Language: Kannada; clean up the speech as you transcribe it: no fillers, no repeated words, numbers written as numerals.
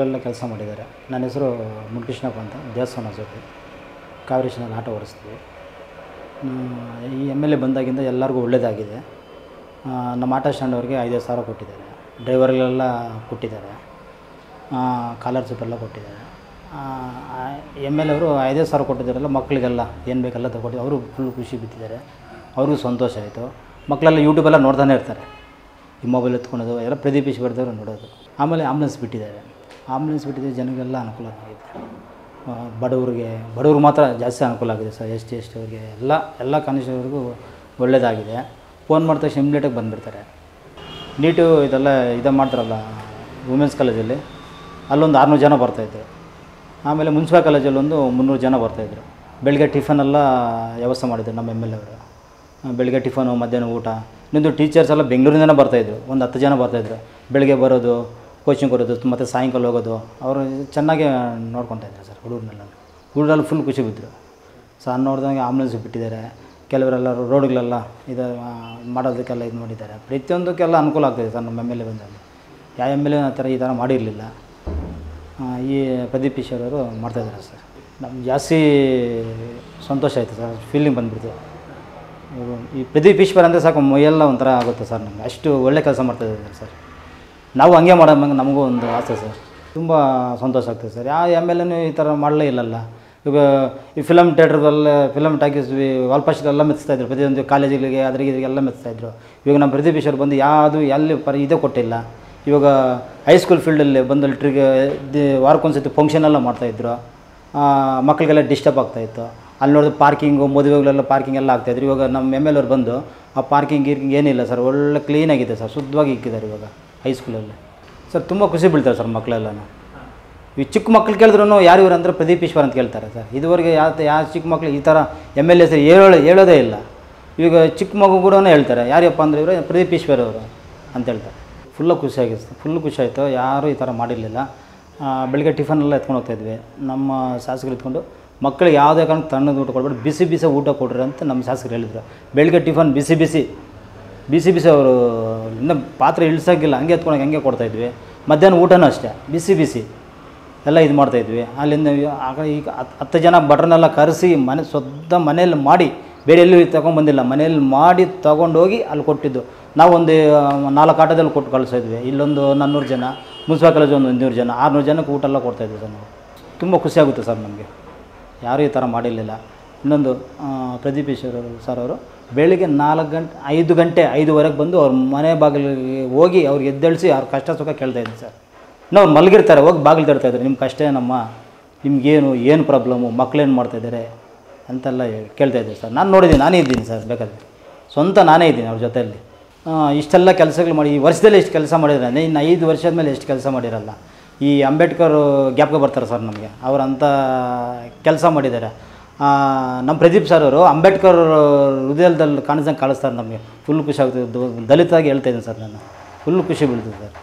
ಎಲ್ಲ ಕೆಲಸ ಮಾಡಿದ್ದಾರೆ. ನನ್ನ ಹೆಸರು ಮುನಿಕೃಷ್ಣಪ್ಪ ಅಂತ, ದೇವಸ್ಥಾನ ಜೊತೆ ಕಾವೇರಿನಲ್ಲಿ ಆಟೋ ಓಡಿಸ್ತೀವಿ. ಈ MLA ಬಂದಾಗಿಂದ ಎಲ್ಲರಿಗೂ ಒಳ್ಳೆಯದಾಗಿದೆ. ನಮ್ಮ ಆಟೋ ಸ್ಟ್ಯಾಂಡವ್ರಿಗೆ 5,000 ಕೊಟ್ಟಿದ್ದಾರೆ, ಡ್ರೈವರ್ಗಳೆಲ್ಲ ಕೊಟ್ಟಿದ್ದಾರೆ, ಕಾಲರ್ಶಿಪ್ ಎಲ್ಲ ಕೊಟ್ಟಿದ್ದಾರೆ. MLA ಅವರು 5,000 ಕೊಟ್ಟಿದ್ದಾರಲ್ಲ, ಮಕ್ಕಳಿಗೆಲ್ಲ ಏನು ಬೇಕೆಲ್ಲ ತಗೊಟ್ಟು ಅವರು ಫುಲ್ ಖುಷಿ ಬಿದ್ದಿದ್ದಾರೆ. ಅವ್ರಿಗೂ ಸಂತೋಷ ಆಯಿತು. ಮಕ್ಕಳೆಲ್ಲ ಯೂಟ್ಯೂಬೆಲ್ಲ ನೋಡ್ತಾನೆ ಇರ್ತಾರೆ, ಈ ಮೊಬೈಲ್ ಎತ್ಕೊಳೋದು ಎಲ್ಲ ಪ್ರದೀಪ್ ಈಶ್ವರದವರು ನೋಡೋದು. ಆಮೇಲೆ ಆಂಬುಲೆನ್ಸ್ ಬಿಟ್ಟಿದ್ದಾರೆ. ಬಿಟ್ಟಿದ್ದರೆ ಜನಗೆಲ್ಲ ಅನುಕೂಲ ಆಗಿದೆ. ಬಡವ್ರಿಗೆ ಮಾತ್ರ ಜಾಸ್ತಿ ಅನುಕೂಲ ಆಗಿದೆ ಸರ್. ಎಸ್ ಟಿ ಅವ್ರಿಗೆ ಎಲ್ಲ ಕಾನಿಸ್ಟೇಬಲ್ರಿಗೂ ಒಳ್ಳೆಯದಾಗಿದೆ. ಫೋನ್ ಮಾಡಿದ ತಕ್ಷಣ ಇಮ್ಮಿಡಿಯೇಟಾಗಿ ಬಂದುಬಿಡ್ತಾರೆ. ನೀಟು ಇದೆಲ್ಲ ಮಾಡ್ತಾರಲ್ಲ ವುಮೆನ್ಸ್ ಕಾಲೇಜಲ್ಲಿ, ಅಲ್ಲೊಂದು 600 ಜನ ಬರ್ತಾಯಿದ್ರು. ಆಮೇಲೆ ಮುನ್ಸಿಪಲ್ ಕಾಲೇಜಲ್ಲಿ ಒಂದು 300 ಜನ ಬರ್ತಾಯಿದ್ರು. ಬೆಳಗ್ಗೆ ಟಿಫನೆಲ್ಲ ವ್ಯವಸ್ಥೆ ಮಾಡಿದ್ರು ನಮ್ಮ MLA ಅವರು. ಬೆಳಗ್ಗೆ ಟಿಫನು, ಮಧ್ಯಾಹ್ನ ಊಟ. ಇನ್ನೊಂದು ಟೀಚರ್ಸ್ ಎಲ್ಲ ಬೆಂಗಳೂರಿಂದನೇ ಬರ್ತಾಯಿದ್ರು, ಒಂದು 10 ಜನ ಬರ್ತಾಯಿದ್ರು. ಬೆಳಗ್ಗೆ ಬರೋದು, ಕೋಚಿಂಗ್ ಕೊಡೋದು, ಮತ್ತು ಸಾಯಂಕಾಲ ಹೋಗೋದು. ಅವರು ಚೆನ್ನಾಗೇ ನೋಡ್ಕೊತಾಯಿದ್ರು ಸರ್. ಹುಡುಗರೆಲ್ಲ ಫುಲ್ ಖುಷಿ ಬಿದ್ದರು ಸರ್. ನೋಡಿದಂಗೆ ಆಂಬುಲೆನ್ಸ್ ಬಿಟ್ಟಿದ್ದಾರೆ. ಕೆಲವರೆಲ್ಲ ರೋಡ್ಗಳೆಲ್ಲ ಇದು ಮಾಡೋದಕ್ಕೆಲ್ಲ ಇದು ಮಾಡಿದ್ದಾರೆ. ಪ್ರತಿಯೊಂದಕ್ಕೆಲ್ಲ ಅನುಕೂಲ ಆಗ್ತಾಯಿದೆ ಸರ್ ನಮ್ಮ MLA ಬಂದಾಗ. ಯಾವ MLA ಈ ಥರ ಮಾಡಿರಲಿಲ್ಲ. ಈ ಪ್ರದೀಪ್ ಈಶ್ವರವರು ಮಾಡ್ತಾಯಿದ್ದಾರೆ ಸರ್. ನಮ್ಗೆ ಜಾಸ್ತಿ ಸಂತೋಷ ಆಯಿತು ಸರ್. ಫೀಲಿಂಗ್ ಬಂದುಬಿಡ್ತು. ಈ ಪ್ರದೀಪ್ ಈಶ್ವರ ಅಂದರೆ ಸಾಕು ಮೈಯೆಲ್ಲ ಒಂಥರ ಆಗುತ್ತೆ ಸರ್. ನಮಗೆ ಅಷ್ಟು ಒಳ್ಳೆ ಕೆಲಸ ಮಾಡ್ತಾಯಿದ್ದಾರೆ ಸರ್. ನಾವು ಹಂಗೆ ಮಾಡೋದಂಗೆ ನಮಗೂ ಒಂದು ಆಸೆ ಸರ್. ತುಂಬ ಸಂತೋಷ ಆಗ್ತದೆ ಸರ್. ಯಾವ MLA ಈ ಥರ ಮಾಡಲೇ ಇಲ್ಲಲ್ಲ. ಈಗ ಈ ಫಿಲಮ್ ಫಿಲಮ್ ಟಾಕೀಸ್ ವಾಲ್ಪಾಸ್ಟೆಲ್ಲ ಮೆಚ್ತಾಯಿದ್ರು. ಪ್ರತಿಯೊಂದು ಕಾಲೇಜುಗಳಿಗೆ ಇದರಿಗೆಲ್ಲ ಮೆಚ್ತಾಯಿದ್ರು. ಇವಾಗ ನಮ್ಮ ಪ್ರದೀಪ್ ಈಶ್ವರ್ ಬಂದು ಎಲ್ಲಿ ಇದೇ ಕೊಟ್ಟಿಲ್ಲ. ಇವಾಗ ಹೈಸ್ಕೂಲ್ ಫೀಲ್ಡಲ್ಲಿ ಬಂದು ವಾರಕ್ಕೊಂದ್ಸತಿ ಫಂಕ್ಷನ್ ಎಲ್ಲ ಮಾಡ್ತಾಯಿದ್ರು. ಮಕ್ಕಳಿಗೆಲ್ಲ ಡಿಸ್ಟರ್ಬ್ ಆಗ್ತಾಯಿತ್ತು. ಅಲ್ಲಿ ನೋಡಿದ್ರೆ ಪಾರ್ಕಿಂಗು, ಮದುವೆಗಳೆಲ್ಲ ಪಾರ್ಕಿಂಗ್ ಎಲ್ಲ ಆಗ್ತಾಯಿದ್ರು. ಇವಾಗ ನಮ್ಮ MLA ಅವ್ರು ಬಂದು ಆ ಪಾರ್ಕಿಂಗ್ ಏನಿಲ್ಲ ಸರ್, ಒಳ್ಳೆ ಕ್ಲೀನಾಗಿದೆ ಸರ್. ಶುದ್ಧವಾಗಿ ಇಕ್ಕಿದ್ದಾರೆ ಇವಾಗ ಹೈಸ್ಕೂಲಲ್ಲಿ ಸರ್. ತುಂಬ ಖುಷಿ ಬೀಳ್ತಾರೆ ಸರ್ ಮಕ್ಕಳೆಲ್ಲನೂ. ಈ ಚಿಕ್ಕ ಮಕ್ಳು ಕೇಳಿದ್ರು ಯಾರು ಇವರು ಅಂದರೆ ಪ್ರದೀಪ್ ಈಶ್ವರ್ ಅಂತ ಕೇಳ್ತಾರೆ ಸರ್. ಇದುವರೆಗೆ ಯಾವ ಚಿಕ್ಕ ಮಕ್ಳು ಈ ಥರ MLA ಸರ್ ಹೇಳೋದೇ ಇಲ್ಲ. ಈಗ ಚಿಕ್ಕ ಮಗು ಕೂಡ ಹೇಳ್ತಾರೆ, ಯಾರಪ್ಪ ಅಂದರೆ ಇವರು ಪ್ರದೀಪ್ ಈಶ್ವರ್ ಅವರು ಅಂತ ಹೇಳ್ತಾರೆ. ಫುಲ್ಲು ಖುಷಿ ಆಯಿತು. ಯಾರೂ ಈ ಥರ ಮಾಡಿರಲಿಲ್ಲ. ಬೆಳಗ್ಗೆ ಟಿಫನೆಲ್ಲ ಎತ್ಕೊಂಡು ಹೋಗ್ತಾಯಿದ್ವಿ. ನಮ್ಮ ಶಾಸಕರು ಎತ್ಕೊಂಡು ಮಕ್ಕಳಿಗೆ ಯಾವುದೇ ಕಾರಣಕ್ಕೆ ತಣ್ಣದು ಊಟ ಕೊಡ್ಬೇಡಿ, ಬಿಸಿ ಊಟ ಕೊಡ್ರಿ ಅಂತ ನಮ್ಮ ಶಾಸಕರು ಹೇಳಿದರು. ಬೆಳಗ್ಗೆ ಟಿಫನ್ ಬಿಸಿ ಅವರು ಇನ್ನೂ ಪಾತ್ರೆ ಇಳಿಸೋಕ್ಕಿಲ್ಲ, ಹಂಗೆ ಎತ್ಕೊಂಡೋಗಿ ಹಂಗೆ ಕೊಡ್ತಾಯಿದ್ವಿ. ಮಧ್ಯಾಹ್ನ ಊಟನೂ ಅಷ್ಟೇ ಬಿಸಿ ಎಲ್ಲ ಇದು ಮಾಡ್ತಾಯಿದ್ವಿ. ಅಲ್ಲಿಂದ ಈಗ 10 ಜನ ಭಟ್ರನ್ನೆಲ್ಲ ಕರೆಸಿ ಮನೇಲಿ ಮಾಡಿ, ಬೇರೆ ಎಲ್ಲೂ ತೊಗೊಂಬಂದಿಲ್ಲ, ಮನೇಲಿ ಮಾಡಿ ತೊಗೊಂಡೋಗಿ ಅಲ್ಲಿ ಕೊಟ್ಟಿದ್ದು. ನಾವೊಂದು 4 ಆಟೋದಲ್ಲಿ ಕೊಟ್ಟು ಕಳಿಸಿದ್ವಿ. ಇಲ್ಲೊಂದು 400 ಜನ, ಮುನ್ಸಿಪಲ್ ಕಾಲೇಜ್ ಒಂದು 200 ಜನ, 600 ಜನಕ್ಕೆ ಊಟ ಎಲ್ಲ ಕೊಡ್ತಾಯಿದ್ವಿ ಸರ್ ನಾವು. ತುಂಬ ಖುಷಿಯಾಗುತ್ತೆ ಸರ್ ನಮಗೆ. ಯಾರೂ ಈ ಥರ ಮಾಡಿರಲಿಲ್ಲ. ಇನ್ನೊಂದು ಪ್ರದೀಪ್ ಈಶ್ವರ್ ಸರ್ ಅವರು ಬೆಳಿಗ್ಗೆ 5:05ವರೆಗೆ ಬಂದು ಅವ್ರ ಮನೆ ಬಾಗಿಲಿಗೆ ಹೋಗಿ ಅವ್ರಿಗೆ ಎದ್ದೇಳಿಸಿ ಅವ್ರ ಕಷ್ಟ ಸುಖ ಕೇಳ್ತಾಯಿದ್ದೆ ಸರ್. ನಾವು ಮಲಗಿರ್ತಾರೆ, ಹೋಗಿ ಬಾಗಿಲು ತಡ್ತಾಯಿದ್ರು. ನಿಮ್ಮ ಕಷ್ಟ ಏನಮ್ಮ, ನಿಮ್ಗೇನು ಪ್ರಾಬ್ಲಮ್ಮು, ಮಕ್ಕಳೇನು ಮಾಡ್ತಾಯಿದ್ದಾರೆ ಅಂತೆಲ್ಲ ಕೇಳ್ತಾಯಿದ್ದೆ ಸರ್. ನಾನು ನೋಡಿದ್ದೀನಿ, ನಾನೇ ಇದ್ದೀನಿ ಸರ್. ಬೇಕಾದರೆ ನಾನೇ ಇದ್ದೀನಿ ಅವ್ರ ಜೊತೆಯಲ್ಲಿ. ಇಷ್ಟೆಲ್ಲ ಕೆಲಸಗಳು ಮಾಡಿ ಈ ವರ್ಷದಲ್ಲಿ ಎಷ್ಟು ಕೆಲಸ ಮಾಡಿದ್ದಾರೆ. ಇನ್ನು 5 ವರ್ಷದ ಮೇಲೆ ಎಷ್ಟು ಕೆಲಸ ಮಾಡಿರಲ್ಲ. ಈ ಅಂಬೇಡ್ಕರ್ ಜ್ಞಾಪಕ ಬರ್ತಾರೆ ಸರ್ ನಮಗೆ. ಅವರಂಥ ಕೆಲಸ ಮಾಡಿದ್ದಾರೆ. ನಮ್ಮ ಪ್ರದೀಪ್ ಸರ್ ಅವರು ಅಂಬೇಡ್ಕರ್ ಹೃದಯದಲ್ಲಿ ಕಾಣಿಸ್ದಂಗೆ ಕಾಣಿಸ್ತಾರೆ ನಮಗೆ. ಫುಲ್ ಖುಷಿ ಆಗ್ತದೆ. ದಲಿತಾಗಿ ಹೇಳ್ತಾಯಿದ್ದೀನಿ ಸರ್ ನಾನು. ಫುಲ್ ಖುಷಿ ಬೀಳ್ತದೆ ಸರ್.